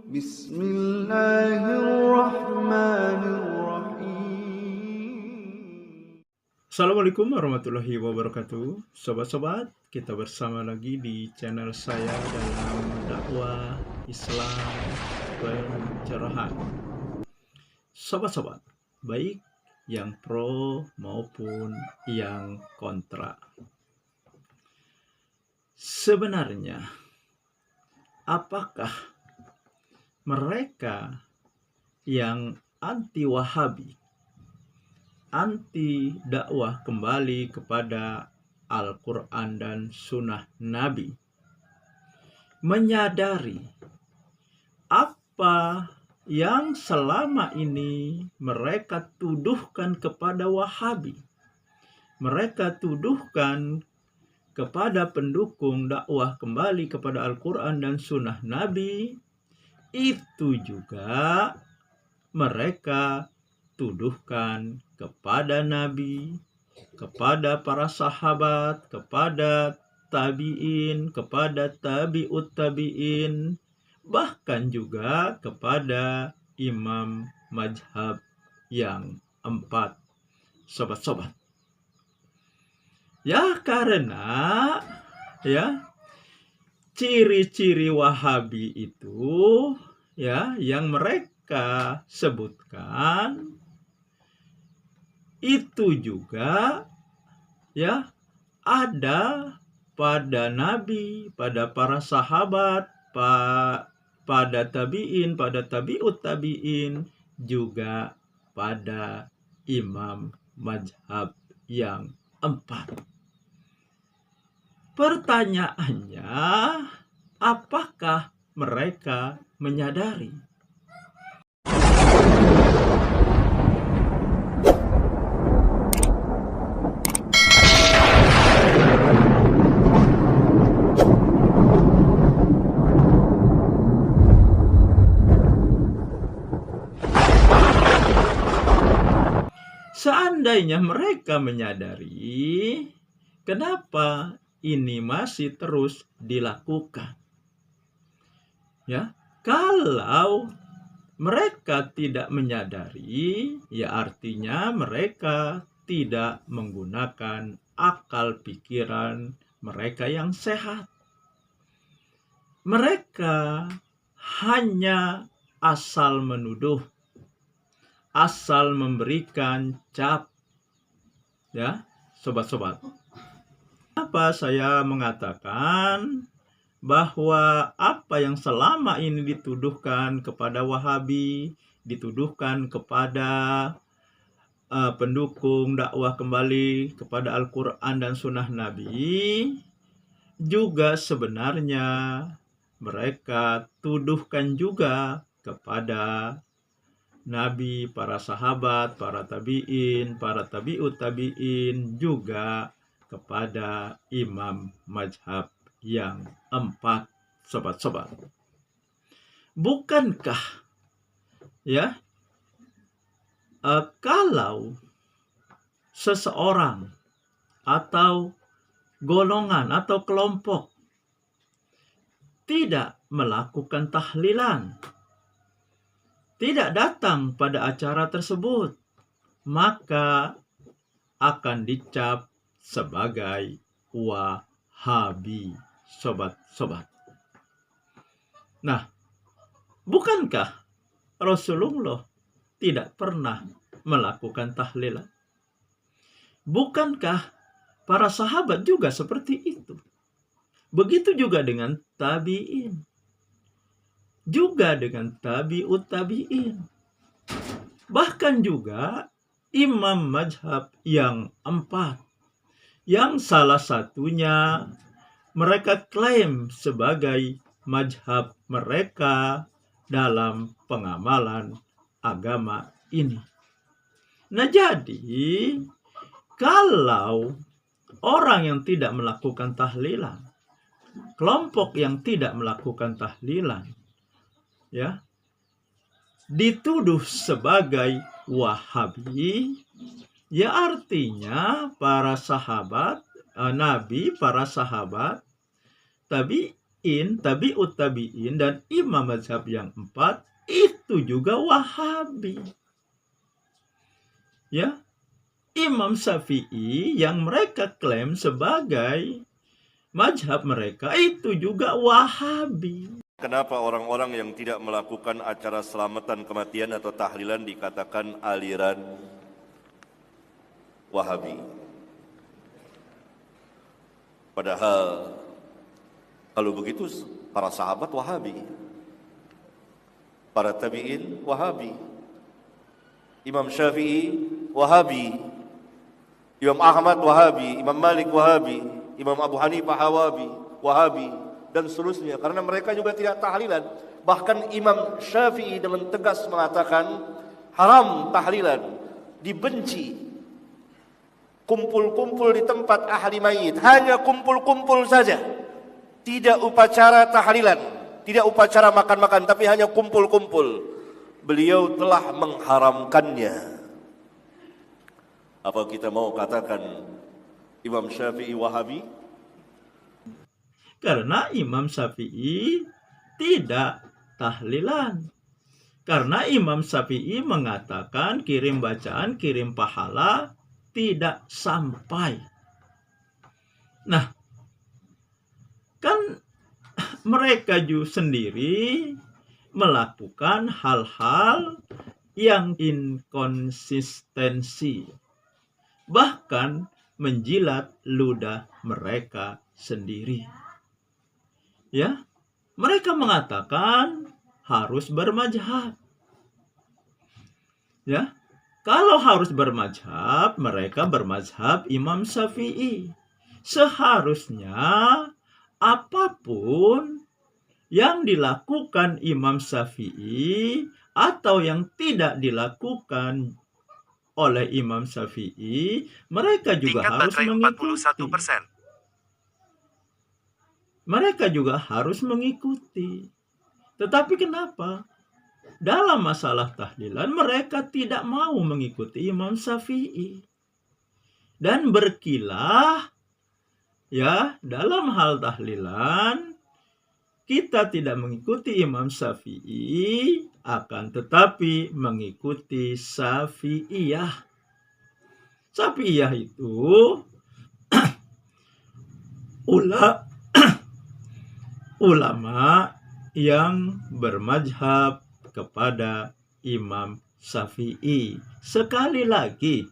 Bismillahirrahmanirrahim. Assalamualaikum warahmatullahi wabarakatuh. Sobat-sobat, kita bersama lagi di channel saya dalam dakwah Islam pencerahan. Sobat-sobat, baik yang pro maupun yang kontra. Sebenarnya, apakah mereka yang anti-Wahabi, anti dakwah kembali kepada Al-Quran dan Sunnah Nabi, menyadari apa yang selama ini mereka tuduhkan kepada Wahabi, mereka tuduhkan kepada pendukung dakwah kembali kepada Al-Quran dan Sunnah Nabi, itu juga mereka tuduhkan kepada Nabi, kepada para sahabat, kepada tabi'in, kepada tabi'ut tabi'in, bahkan juga kepada imam mazhab yang 4. Sobat-sobat, ya karena ciri-ciri Wahabi itu yang mereka sebutkan itu juga ada pada Nabi, pada para sahabat, pada tabi'in, pada tabi'ut tabi'in, juga pada imam mazhab yang 4. Pertanyaannya, apakah mereka menyadari? Seandainya mereka menyadari, kenapa ini masih terus dilakukan? Kalau mereka tidak menyadari, artinya mereka tidak menggunakan akal pikiran mereka yang sehat. Mereka hanya asal menuduh, asal memberikan cap. Sobat-sobat, apa saya mengatakan bahwa apa yang selama ini dituduhkan kepada Wahabi, dituduhkan kepada pendukung dakwah kembali kepada Al-Quran dan Sunnah Nabi, juga sebenarnya mereka tuduhkan juga kepada Nabi, para sahabat, para tabi'in, para tabi'ut tabi'in, juga kepada imam mazhab yang 4. Sobat-sobat, bukankah kalau seseorang atau golongan atau kelompok tidak melakukan tahlilan, tidak datang pada acara tersebut, maka akan dicap sebagai Wahabi. Sobat-sobat, nah, bukankah Rasulullah tidak pernah melakukan tahlilan? Bukankah para sahabat juga seperti itu? Begitu juga dengan tabi'in, juga dengan tabi'ut tabi'in, bahkan juga imam mazhab yang 4, yang salah satunya mereka klaim sebagai mazhab mereka dalam pengamalan agama ini. Nah, jadi kalau orang yang tidak melakukan tahlilan, kelompok yang tidak melakukan tahlilan, dituduh sebagai Wahabi, artinya para sahabat Nabi, para sahabat, tabi'ut tabi'in, dan imam mazhab yang 4 itu juga Wahabi. Ya, Imam Syafi'i yang mereka klaim sebagai mazhab mereka itu juga Wahabi. Kenapa orang-orang yang tidak melakukan acara selamatan kematian atau tahlilan dikatakan aliran Wahabi? Padahal kalau begitu para sahabat Wahabi, para tabi'in Wahabi, Imam Syafi'i Wahabi, Imam Ahmad Wahabi, Imam Malik Wahabi, Imam Abu Hanifah Wahabi, dan seterusnya. Karena mereka juga tidak tahlilan. Bahkan Imam Syafi'i dengan tegas mengatakan haram tahlilan, dibenci kumpul-kumpul di tempat ahli mayit, hanya kumpul-kumpul saja, tidak upacara tahlilan, tidak upacara makan-makan, tapi hanya kumpul-kumpul. Beliau telah mengharamkannya. Apa kita mau katakan Imam Syafi'i Wahabi? Karena Imam Syafi'i tidak tahlilan. Karena Imam Syafi'i mengatakan kirim bacaan, kirim pahala tidak sampai. Nah, kan mereka juga sendiri melakukan hal-hal yang inkonsistensi, bahkan menjilat ludah mereka sendiri. Ya, mereka mengatakan harus bermazhab. Ya, kalau harus bermazhab, mereka bermazhab Imam Syafi'i. Seharusnya apapun yang dilakukan Imam Syafi'i atau yang tidak dilakukan oleh Imam Syafi'i, mereka juga harus mengikuti. Mereka juga harus mengikuti. Tetapi kenapa? Dalam masalah tahlilan mereka tidak mau mengikuti Imam Syafi'i. Dan berkilah, ya, dalam hal tahlilan kita tidak mengikuti Imam Syafi'i, akan tetapi mengikuti Syafi'iyah. Syafi'iyah itu ulama yang bermazhab kepada Imam Syafi'i. Sekali lagi,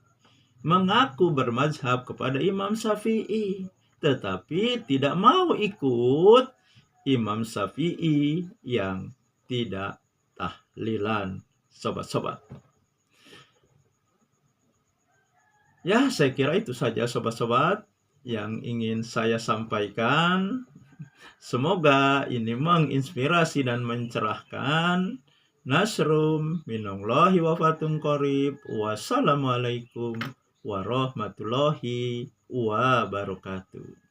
mengaku bermazhab kepada Imam Syafi'i, tetapi tidak mau ikut Imam Syafi'i yang tidak tahlilan. Sobat-sobat. Ya, saya kira itu saja sobat-sobat yang ingin saya sampaikan. Semoga ini menginspirasi dan mencerahkan. Nasrum minallahi wa fatun qarib. Wassalamualaikum warahmatullahi wabarakatuh.